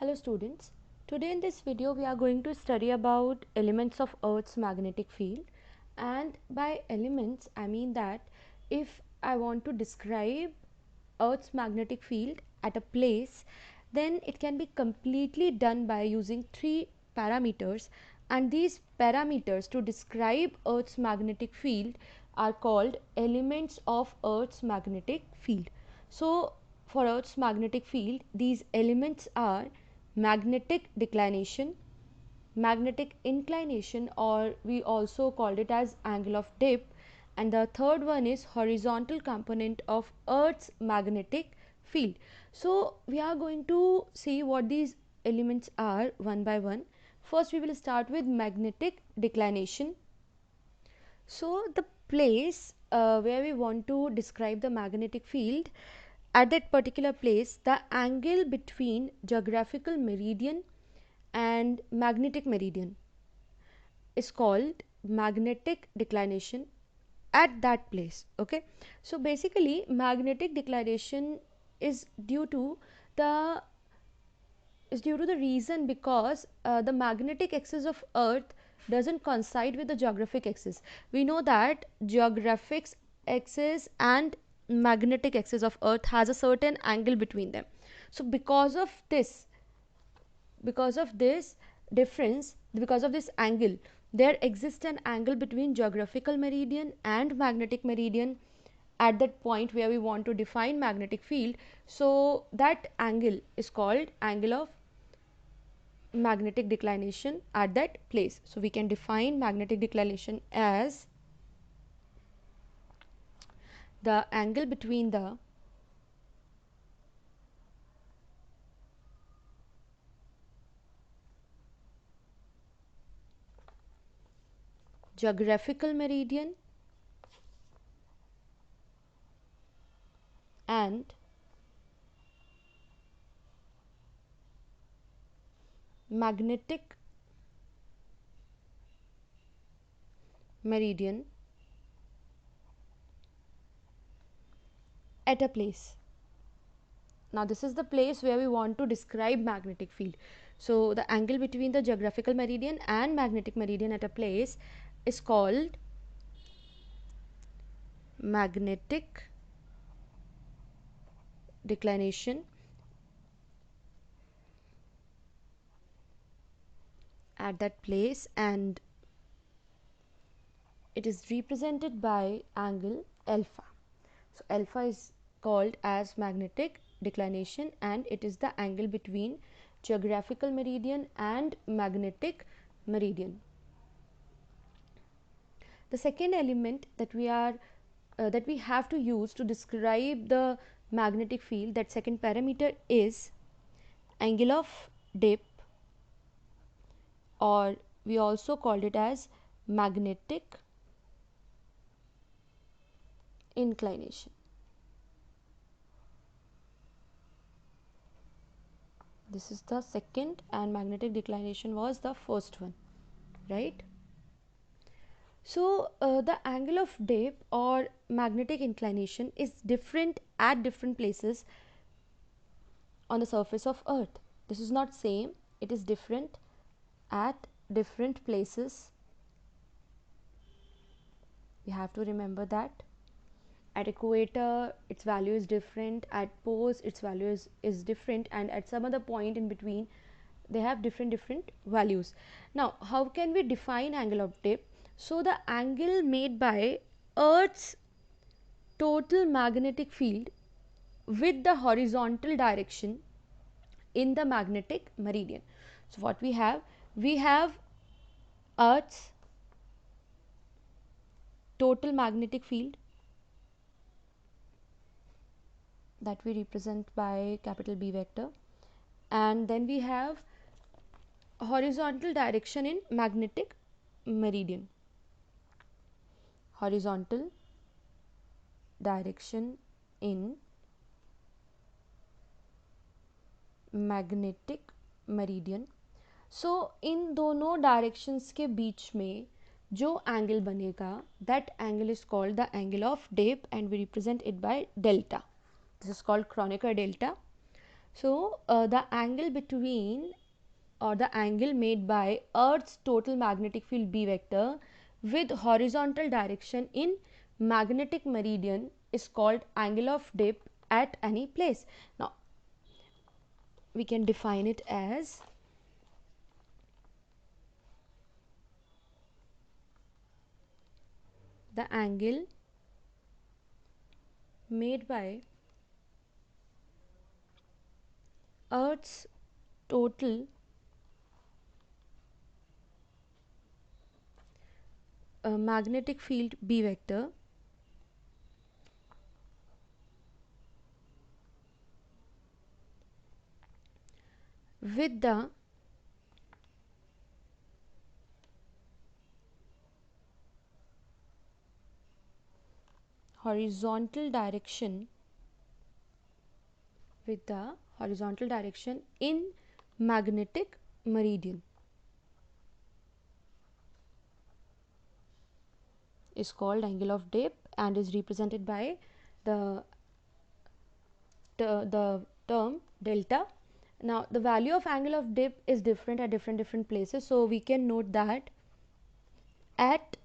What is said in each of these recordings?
Hello students, today in this video we are going to study about elements of Earth's magnetic field, and by elements I mean that if I want to describe Earth's magnetic field at a place, then it can be completely done by using three parameters, and these parameters to describe Earth's magnetic field are called elements of Earth's magnetic field. So for Earth's magnetic field, these elements are magnetic declination, magnetic inclination, or we also called it as angle of dip, and the third one is horizontal component of Earth's magnetic field. So we are going to see what these elements are one by one. First we will start with magnetic declination. So the place where we want to describe the magnetic field, at that particular place the angle between geographical meridian and magnetic meridian is called magnetic declination at that place. Okay, so basically magnetic declination is due to the reason because the magnetic axis of Earth doesn't coincide with the geographic axis. We know that geographic axis and magnetic axis of Earth has a certain angle between them. So because of this difference, because of this angle, there exists an angle between geographical meridian and magnetic meridian at that point where we want to define magnetic field. So that angle is called angle of magnetic declination at that place. So we can define magnetic declination as the angle between the geographical meridian and magnetic meridian at a place. Now this is the place where we want to describe magnetic field. So the angle between the geographical meridian and magnetic meridian at a place is called magnetic declination at that place, and it is represented by angle alpha. So alpha is called as magnetic declination and it is the angle between geographical meridian and magnetic meridian. The second element that we have to use to describe the magnetic field, that second parameter, is angle of dip, or we also called it as magnetic inclination. This is the second and magnetic declination was the first one, right? So the angle of dip or magnetic inclination is different at different places on the surface of Earth. This is not same, it is different at different places. We have to remember that. At equator its value is different, at poles its value is different, and at some other point in between they have different values. Now how can we define angle of dip? So the angle made by Earth's total magnetic field with the horizontal direction in the magnetic meridian. So what we have Earth's total magnetic field that we represent by capital B vector, and then we have horizontal direction in magnetic meridian. Horizontal direction in magnetic meridian. So इन दोनों directions के बीच में जो angle बनेगा, that angle is called the angle of dip and we represent it by delta. This is called Kronecker delta. So the angle between, or the angle made by Earth's total magnetic field B vector with horizontal direction in magnetic meridian is called angle of dip at any place. Now we can define it as the angle made by Earth's total magnetic field B vector with the horizontal direction in magnetic meridian is called angle of dip and is represented by the the term delta. Now the value of angle of dip is different at different places, so we can note that at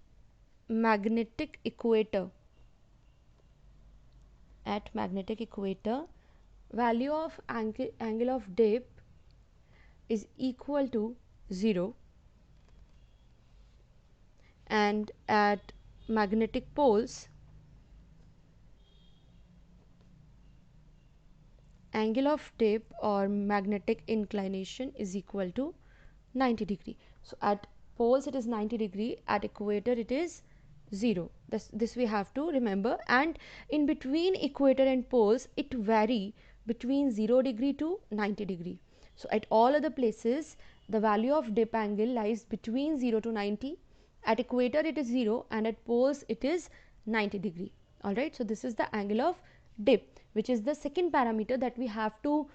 magnetic equator, value of angle of dip is equal to 0, and at magnetic poles angle of dip or magnetic inclination is equal to 90 degree. So at poles it is 90 degree, at equator it is 0. This we have to remember, and in between equator and poles it vary between 0 degree to 90 degree. So at all other places the value of dip angle lies between 0 to 90. At equator it is 0 and at poles it is 90 degree. Alright, so this is the angle of dip, which is the second parameter that we have to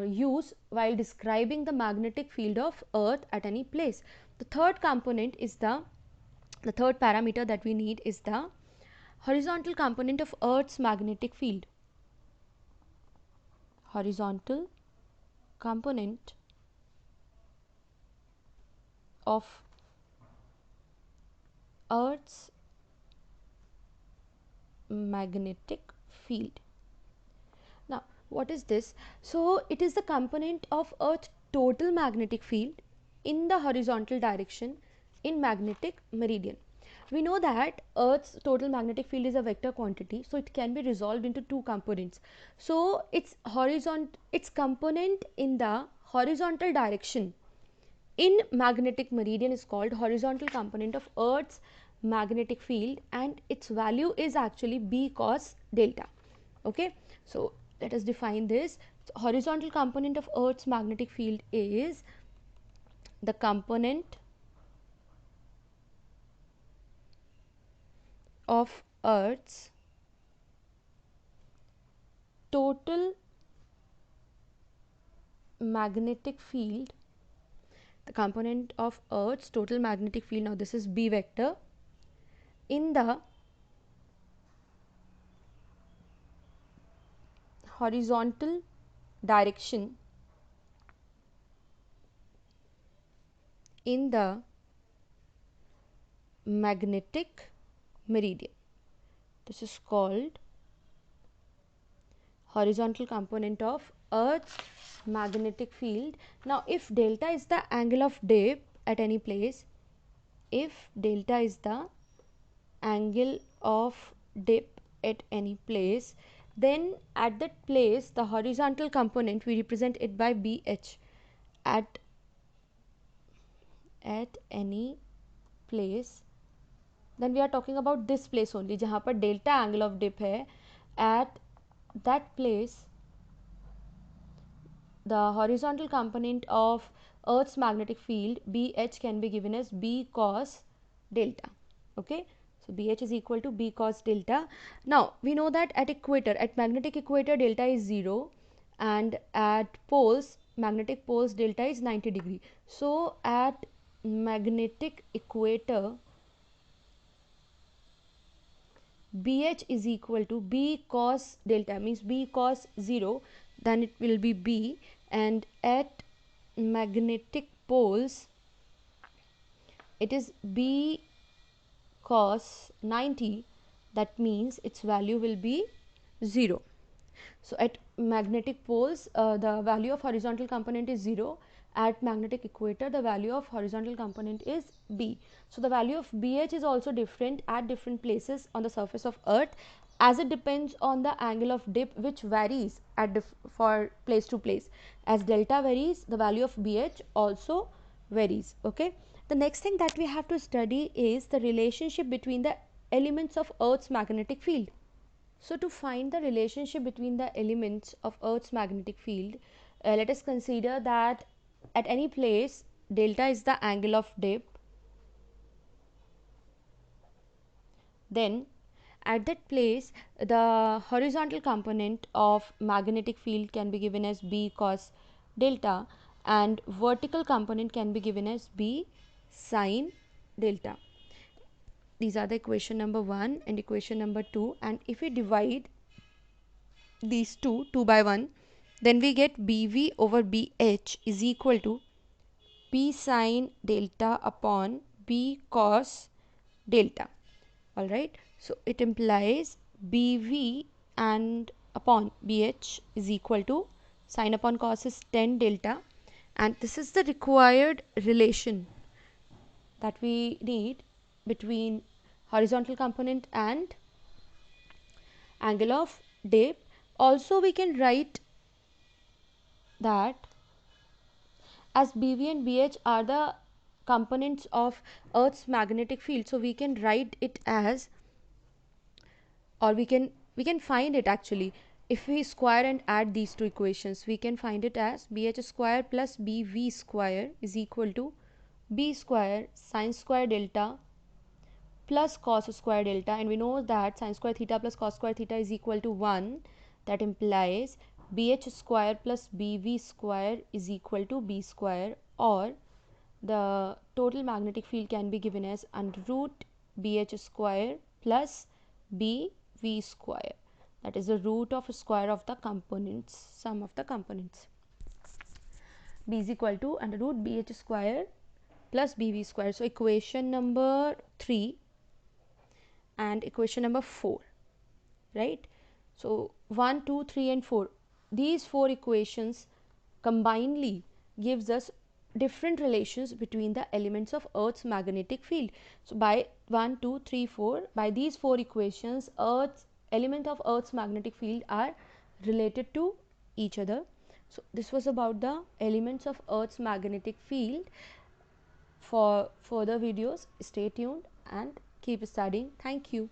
use while describing the magnetic field of Earth at any place. The third component is the third parameter that we need is the horizontal component of Earth's magnetic field. Horizontal component of Earth's magnetic field. Now what is this? So it is the component of Earth's total magnetic field in the horizontal direction in magnetic meridian. We know that Earth's total magnetic field is a vector quantity, so it can be resolved into two components. So its component in the horizontal direction in magnetic meridian is called horizontal component of Earth's magnetic field, and its value is actually B cos delta. Okay, so let us define this. So horizontal component of Earth's magnetic field is the component of Earth's total magnetic field, the component of Earth's total magnetic field, now this is B vector, in the horizontal direction in the magnetic meridian. This is called horizontal component of Earth's magnetic field. Now if delta is the angle of dip at any place, if delta is the angle of dip at any place, then at that place the horizontal component we represent it by BH. At any place, then we are talking about this place only जहाँ पर delta angle of dip है. At that place the horizontal component of Earth's magnetic field BH can be given as B cos delta. Okay, so BH is equal to B cos delta. Now we know that at equator, at magnetic equator, delta is 0, and at poles, magnetic poles, delta is 90 degree. So at magnetic equator BH is equal to B cos delta, means B cos 0, then it will be B, and at magnetic poles it is B cos 90, that means its value will be 0. So at magnetic poles the value of horizontal component is 0. At magnetic equator the value of horizontal component is B. So the value of BH is also different at different places on the surface of earth, as it depends on the angle of dip, which varies at for place to place. As delta varies, the value of BH also varies. Okay, the next thing that we have to study is the relationship between the elements of earth's magnetic field. So to find the relationship between the elements of earth's magnetic field, let us consider that at any place delta is the angle of dip. Then at that place the horizontal component of magnetic field can be given as B cos delta, and vertical component can be given as B sin delta. These are the equation number 1 and equation number 2, and if we divide these two by 1, then we get BV over BH is equal to B sin delta upon B cos delta. Alright, so it implies BV and upon BH is equal to sin upon cos is 10 delta, and this is the required relation that we need between horizontal component and angle of dip. Also we can write that as BV and BH are the components of earth's magnetic field, so we can write it as, or we can find it actually, if we square and add these two equations, we can find it as BH square plus BV square is equal to B square sin square delta plus cos square delta, and we know that sin square theta plus cos square theta is equal to 1. That implies BH square plus BV square is equal to B square, or the total magnetic field can be given as under root BH square plus BV square, that is the root of square of the components, sum of the components. B is equal to under root BH square plus BV square. So equation number 3 and equation number 4, right? So 1, 2, 3 and 4, these 4 equations combinedly gives us different relations between the elements of earth's magnetic field. So by 1, 2, 3, 4, by these 4 equations, element of earth's magnetic field are related to each other. So this was about the elements of earth's magnetic field. For further videos, stay tuned and keep studying. Thank you.